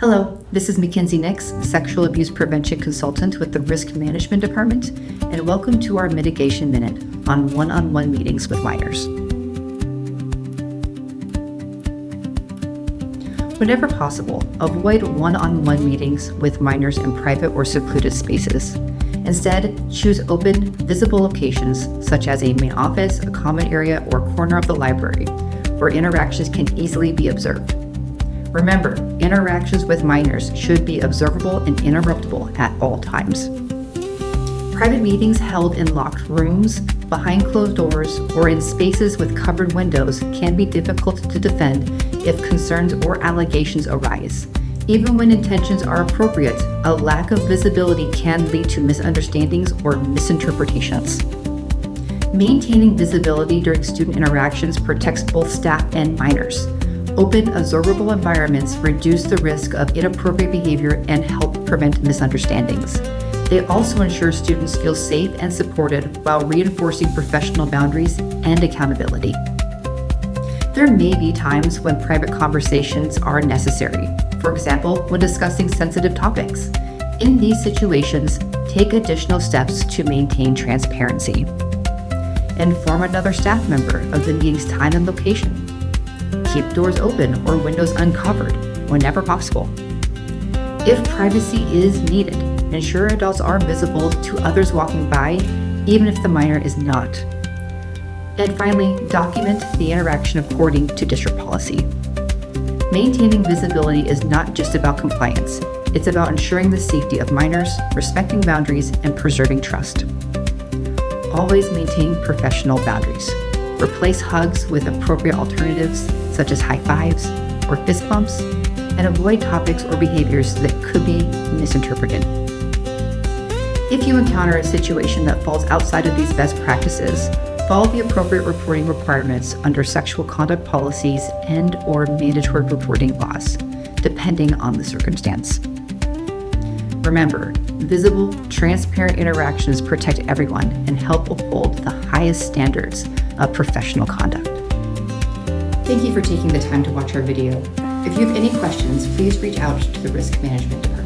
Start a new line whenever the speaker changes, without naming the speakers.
Hello, this is Mackenzie Nix, Sexual Abuse Prevention Consultant with the Risk Management Department, and welcome to our Mitigation Minute on one-on-one meetings with minors. Whenever possible, avoid one-on-one meetings with minors in private or secluded spaces. Instead, choose open, visible locations such as a main office, a common area, or corner of the library, where interactions can easily be observed. Remember, interactions with minors should be observable and interruptible at all times. Private meetings held in locked rooms, behind closed doors, or in spaces with covered windows can be difficult to defend if concerns or allegations arise. Even when intentions are appropriate, a lack of visibility can lead to misunderstandings or misinterpretations. Maintaining visibility during student interactions protects both staff and minors. Open, observable environments reduce the risk of inappropriate behavior and help prevent misunderstandings. They also ensure students feel safe and supported while reinforcing professional boundaries and accountability. There may be times when private conversations are necessary, for example, when discussing sensitive topics. In these situations, take additional steps to maintain transparency. Inform another staff member of the meeting's time and location. Keep doors open or windows uncovered whenever possible. If privacy is needed, ensure adults are visible to others walking by, even if the minor is not. And finally, document the interaction according to district policy. Maintaining visibility is not just about compliance. It's about ensuring the safety of minors, respecting boundaries, and preserving trust. Always maintain professional boundaries. Replace hugs with appropriate alternatives, such as high fives or fist bumps, and avoid topics or behaviors that could be misinterpreted. If you encounter a situation that falls outside of these best practices, follow the appropriate reporting requirements under sexual conduct policies and/or mandatory reporting laws, depending on the circumstance. Remember, visible, transparent interactions protect everyone and help uphold the highest standards of professional conduct. Thank you for taking the time to watch our video. If you have any questions, please reach out to the Risk Management Department.